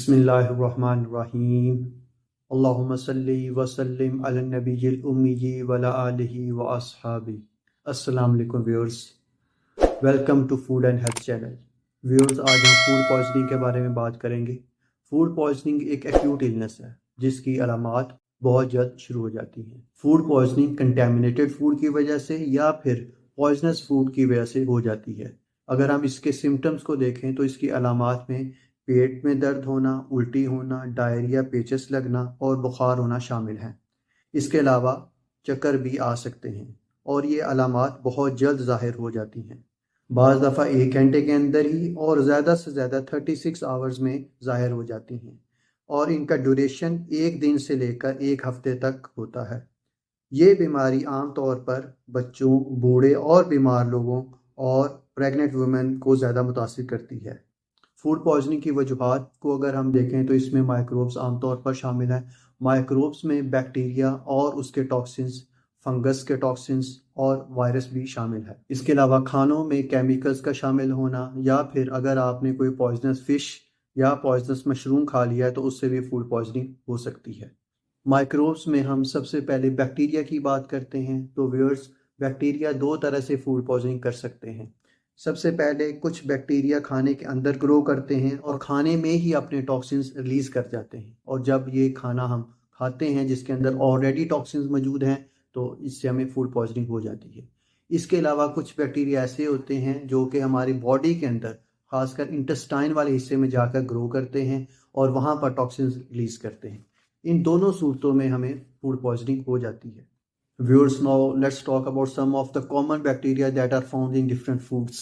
बिस्मिल्लाहिर्रहमानिर्रहीम। अल्लाहुम्मा सल्ली व सल्लिम अला नबिय्यिल उम्मी व अला आलिहि व अस्हाबी। अस्सलाम वालेकुम viewers, welcome to food and health channel. Viewers, आज हम फूड पॉइजनिंग के बारे में बात करेंगे। फूड पॉइजनिंग एक एक्यूट इलनेस है जिसकी अलामात बहुत जल्द शुरू हो जाती हैं। फूड पॉइजनिंग कंटेमिनेटेड फूड की वजह से या फिर पॉइजनस फूड की वजह से हो जाती है। अगर हम इसके सिम्टम्स को देखें तो इसकी अलामात में पेट में दर्द होना, उल्टी होना, डायरिया, पेचिस लगना और बुखार होना शामिल हैं। इसके अलावा चक्कर भी आ सकते हैं और ये अलामात बहुत जल्द ज़ाहिर हो जाती हैं। बाज़ दफ़ा 1 घंटे के अंदर ही और ज़्यादा से ज़्यादा 36 आवर्स में ज़ाहिर हो जाती हैं और इनका ड्यूरेशन 1 दिन से लेकर 1 हफ्ते तक होता है। ये बीमारी आम तौर पर बच्चों, बूढ़े और बीमार लोगों और प्रेग्नेंट वुमेन को ज़्यादा मुतासिर करती है। फूड पॉइजनिंग की वजूहात को अगर हम देखें तो इसमें माइक्रोब्स आमतौर पर शामिल हैं। माइक्रोब्स में बैक्टीरिया और उसके टॉक्सिन्स, फंगस के टॉक्सिन्स और वायरस भी शामिल है। इसके अलावा खानों में केमिकल्स का शामिल होना या फिर अगर आपने कोई पॉइजनस फिश या पॉइजनस मशरूम खा लिया है तो उससे भी फूड पॉइजनिंग हो सकती है। माइक्रोब्स में हम सबसे पहले बैक्टीरिया की बात करते हैं। तो व्यूअर्स, बैक्टीरिया 2 तरह से फूड पॉइजनिंग कर सकते हैं। सबसे पहले कुछ बैक्टीरिया खाने के अंदर ग्रो करते हैं और खाने में ही अपने टॉक्सिन्स रिलीज कर जाते हैं, और जब ये खाना हम खाते हैं जिसके अंदर ऑलरेडी टॉक्सिन्स मौजूद हैं तो इससे हमें फूड पॉइजनिंग हो जाती है। इसके अलावा कुछ बैक्टीरिया ऐसे होते हैं जो कि हमारी बॉडी के अंदर खासकर इंटेस्टाइन वाले हिस्से में जाकर ग्रो करते हैं और वहाँ पर टॉक्सिन्स रिलीज करते हैं। इन दोनों सूरतों में हमें फूड पॉइजनिंग हो जाती है। Viewers, now let's talk about some of the common bacteria that are found in different foods.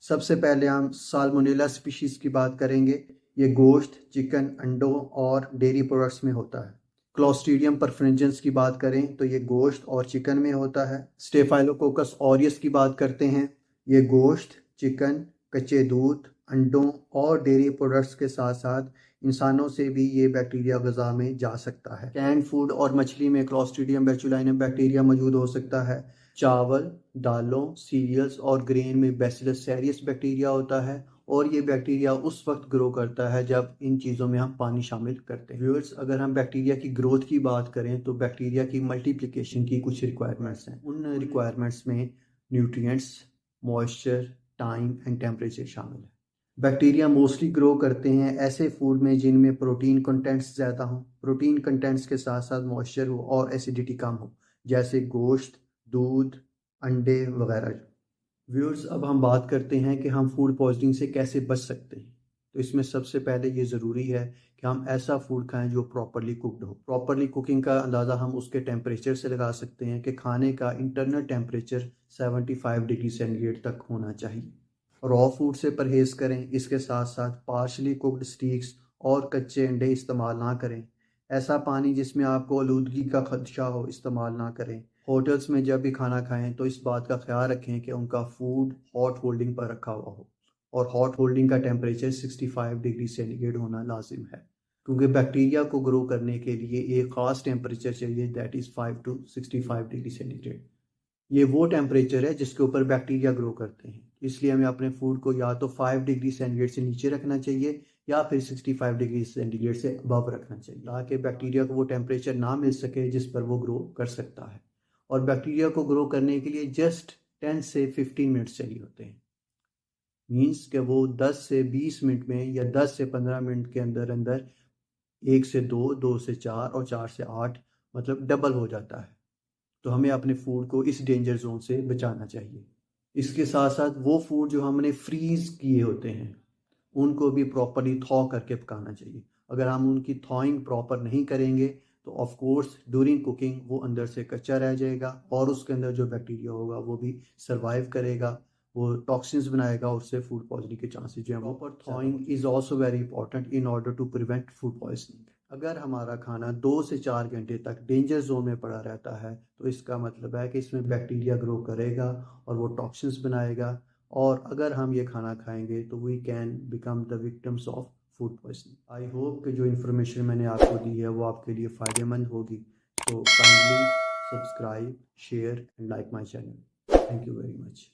सबसे पहले हम साल्मोनेला स्पीशीज की बात करेंगे। ये गोश्त, चिकन, अंडों और डेयरी प्रोडक्ट्स में होता है। क्लोस्ट्रीडियम परफरेंजेंस की बात करें तो ये गोश्त और चिकन में होता है। स्टेफाइलोकोकस ऑरियस की बात करते हैं, ये गोश्त, चिकन, कच्चे दूध, अंडों और डेयरी प्रोडक्ट्स के साथ साथ इंसानों से भी ये बैक्टीरिया ग़िज़ा में जा सकता है। कैंड फूड और मछली में क्लोस्ट्रीडियम बोटुलिनम बैक्टीरिया मौजूद हो सकता है। चावल, दालों, सीरियल्स और ग्रेन में बैसिलस सेरियस बैक्टीरिया होता है और ये बैक्टीरिया उस वक्त ग्रो करता है जब इन चीज़ों में हम पानी शामिल करते हैं। व्यूअर्स, अगर हम बैक्टीरिया की ग्रोथ की बात करें तो बैक्टीरिया की मल्टीप्लिकेशन की कुछ रिक्वायरमेंट्स हैं। उन रिक्वायरमेंट्स में nutrients, moisture, time and temperature शामिल है। बैक्टीरिया मोस्टली ग्रो करते हैं ऐसे फूड में जिनमें प्रोटीन कंटेंट्स ज़्यादा हों, प्रोटीन कंटेंट्स के साथ साथ मॉइस्चर हो और एसिडिटी कम हो, जैसे गोश्त, दूध, अंडे वगैरह। व्यूअर्स, अब हम बात करते हैं कि हम फूड पॉइजनिंग से कैसे बच सकते हैं। तो इसमें सबसे पहले ये ज़रूरी है कि हम ऐसा फूड खाएं जो प्रॉपरली कुक्ड हो। प्रॉपरली कुकिंग का अंदाज़ा हम उसके टेम्परेचर से लगा सकते हैं कि खाने का इंटरनल टेम्परेचर 75 डिग्री सेंटीग्रेड तक होना चाहिए। रॉ फूड से परहेज़ करें। इसके साथ साथ पार्शली कुक्ड स्टीक्स और कच्चे अंडे इस्तेमाल ना करें। ऐसा पानी जिसमें आपको आलूदगी का खदशा हो इस्तेमाल ना करें। होटल्स में जब भी खाना खाएं तो इस बात का ख्याल रखें कि उनका फूड हॉट होल्डिंग पर रखा हुआ हो और हॉट होल्डिंग का टेम्परेचर 65 डिग्री सेंटीग्रेड होना लाजिम है, क्योंकि बैक्टीरिया को ग्रो करने के लिए एक ख़ास टेम्परेचर चाहिए, that is 5 to 65 degree centigrade. ये वो टेम्परेचर है जिसके ऊपर बैक्टीरिया ग्रो करते हैं। इसलिए हमें अपने फूड को या तो 5 डिग्री सेंटीग्रेड से नीचे रखना चाहिए या फिर 65 डिग्री सेंटीग्रेड से अबव रखना चाहिए, ताकि बैक्टीरिया को वो टेम्परेचर ना मिल सके जिस पर वो ग्रो कर सकता है। और बैक्टीरिया को ग्रो करने के लिए जस्ट 10 से 15 मिनट्स चाहिए होते हैं। मीन्स कि वो 10 से 20 मिनट में या 10 से 15 मिनट के अंदर अंदर 1 से 2, 2 से 4 और 4 से 8 मतलब डबल हो जाता है। तो हमें अपने फूड को इस डेंजर जोन से बचाना चाहिए। इसके साथ साथ वो फूड जो हमने फ्रीज़ किए होते हैं उनको भी प्रॉपरली थॉ करके पकाना चाहिए। अगर हम उनकी थॉइंग प्रॉपर नहीं करेंगे तो ऑफ कोर्स ड्यूरिंग कुकिंग वो अंदर से कच्चा रह जाएगा और उसके अंदर जो बैक्टीरिया होगा वो भी सर्वाइव करेगा, वो टॉक्सिन्स बनाएगा और उससे फूड पॉइजनिंग के चांसेस जो हैं वो। Proper thawing is also very important in order to prevent food poisoning. अगर हमारा खाना 2 से 4 घंटे तक डेंजर जोन में पड़ा रहता है तो इसका मतलब है कि इसमें बैक्टीरिया ग्रो करेगा और वो टॉक्सिन्स बनाएगा, और अगर हम ये खाना खाएंगे तो we can become the victims of food poisoning. I hope कि जो इन्फॉर्मेशन मैंने आपको दी है वो आपके लिए फ़ायदेमंद होगी। So kindly subscribe, share and like my channel. Thank you very much.